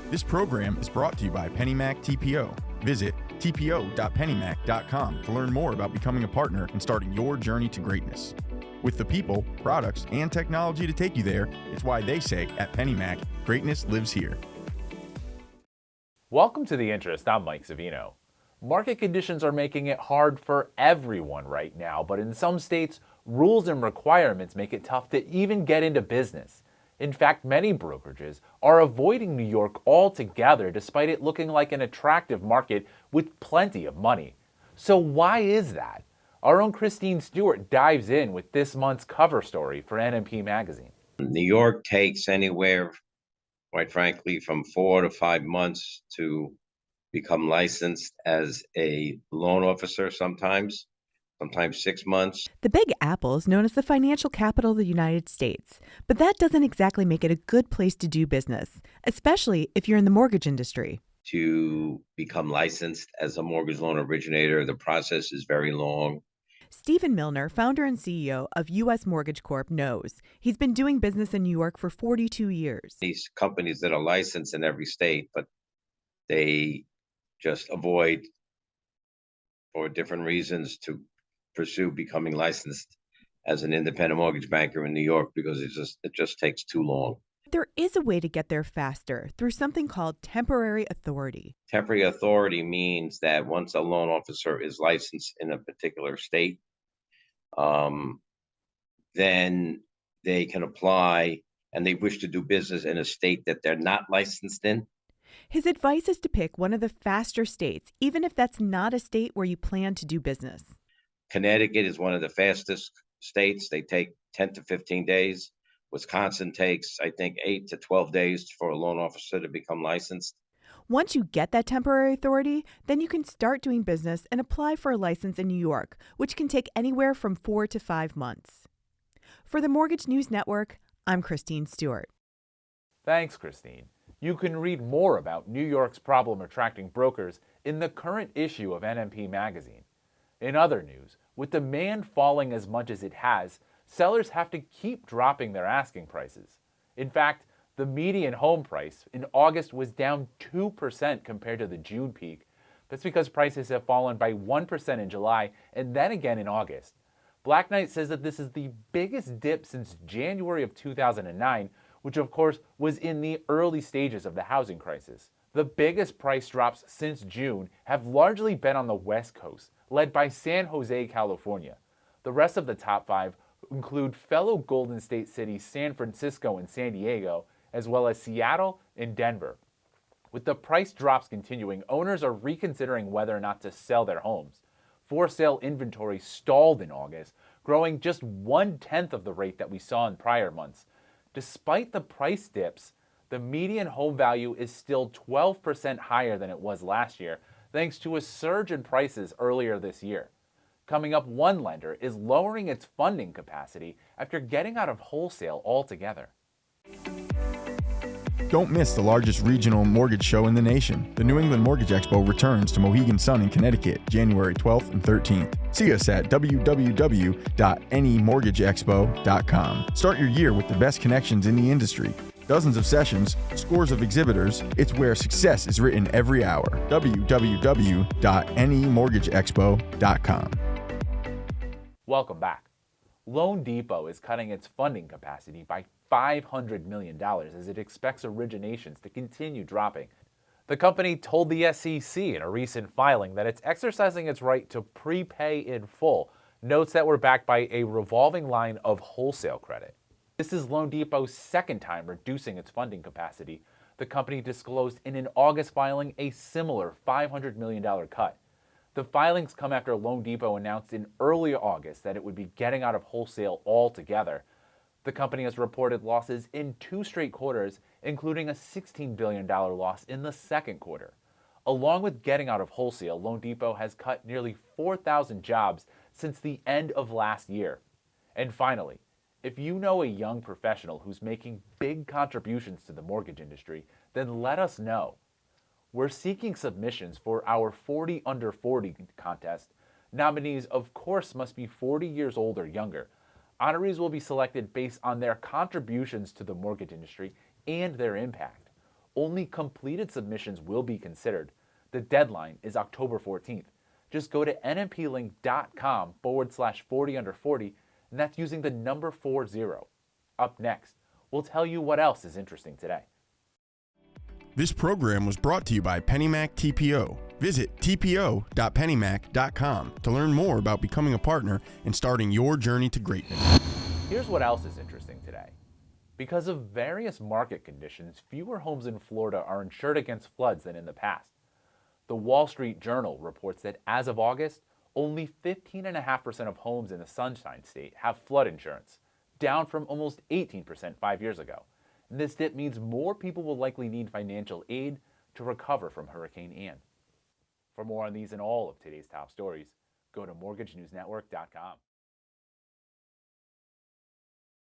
This program is brought to you by PennyMac TPO. Visit tpo.pennymac.com to learn more about becoming a partner and starting your journey to greatness. With the people, products, and technology to take you there, it's why they say at PennyMac, greatness lives here. Welcome to The Interest. I'm Mike Savino. Market conditions are making it hard for everyone right now, but in some states, rules and requirements make it tough to even get into business. In fact, many brokerages are avoiding New York altogether despite it looking like an attractive market with plenty of money. So why is that? Our own Christine Stewart dives in with this month's cover story for NMP Magazine. New York takes anywhere, quite frankly, from 4 to 5 months to become licensed as a loan officer sometimes 6 months. The Big Apple is known as the financial capital of the United States, but that doesn't exactly make it a good place to do business, especially if you're in the mortgage industry. To become licensed as a mortgage loan originator, the process is very long. Stephen Milner, founder and CEO of U.S. Mortgage Corp., knows. He's been doing business in New York for 42 years. These companies that are licensed in every state, but they just avoid, for different reasons, to pursue becoming licensed as an independent mortgage banker in New York because it just takes too long. There is a way to get there faster through something called temporary authority. Temporary authority means that once a loan officer is licensed in a particular state, then they can apply and they wish to do business in a state that they're not licensed in. His advice is to pick one of the faster states, even if that's not a state where you plan to do business. Connecticut is one of the fastest states. They take 10 to 15 days. Wisconsin takes, I think, 8 to 12 days for a loan officer to become licensed. Once you get that temporary authority, then you can start doing business and apply for a license in New York, which can take anywhere from 4 to 5 months. For the Mortgage News Network, I'm Christine Stewart. Thanks, Christine. You can read more about New York's problem attracting brokers in the current issue of NMP Magazine. In other news, with demand falling as much as it has, sellers have to keep dropping their asking prices. In fact, the median home price in August was down 2% compared to the June peak. That's because prices have fallen by 1% in July and then again in August. Black Knight says that this is the biggest dip since January of 2009, which of course was in the early stages of the housing crisis. The biggest price drops since June have largely been on the West Coast, led by San Jose, California. The rest of the top 5 include fellow Golden State cities San Francisco and San Diego, as well as Seattle and Denver. With the price drops continuing, owners are reconsidering whether or not to sell their homes. For sale inventory stalled in August, growing just 1/10 of the rate that we saw in prior months. Despite the price dips, the median home value is still 12% higher than it was last year, thanks to a surge in prices earlier this year. Coming up, one lender is lowering its funding capacity after getting out of wholesale altogether. Don't miss the largest regional mortgage show in the nation. The New England Mortgage Expo returns to Mohegan Sun in Connecticut, January 12th and 13th. See us at www.nymortgageexpo.com. Start your year with the best connections in the industry. Dozens of sessions, scores of exhibitors. It's where success is written every hour. www.nymortgageexpo.com. Welcome back. Loan Depot is cutting its funding capacity by $500 million as it expects originations to continue dropping. The company told the SEC in a recent filing that it's exercising its right to prepay in full notes that were backed by a revolving line of wholesale credit. This is Loan Depot's second time reducing its funding capacity. The company disclosed in an August filing a similar $500 million cut. The filings come after Loan Depot announced in early August that it would be getting out of wholesale altogether. The company has reported losses in 2 straight quarters, including a $16 billion loss in the second quarter. Along with getting out of wholesale, Loan Depot has cut nearly 4,000 jobs since the end of last year. And finally, if you know a young professional who's making big contributions to the mortgage industry, then let us know. We're seeking submissions for our 40 Under 40 contest. Nominees, of course, must be 40 years old or younger. Honorees will be selected based on their contributions to the mortgage industry and their impact. Only completed submissions will be considered. The deadline is October 14th. Just go to nmplink.com/40 under 40, and that's using the number 40. Up next, we'll tell you what else is interesting today. This program was brought to you by PennyMac TPO. Visit tpo.pennymac.com to learn more about becoming a partner and starting your journey to greatness. Here's what else is interesting today. Because of various market conditions, fewer homes in Florida are insured against floods than in the past. The Wall Street Journal reports that as of August, only 15.5% of homes in the Sunshine State have flood insurance, down from almost 18% 5 years ago. And this dip means more people will likely need financial aid to recover from Hurricane Ian. For more on these and all of today's top stories, go to mortgagenewsnetwork.com.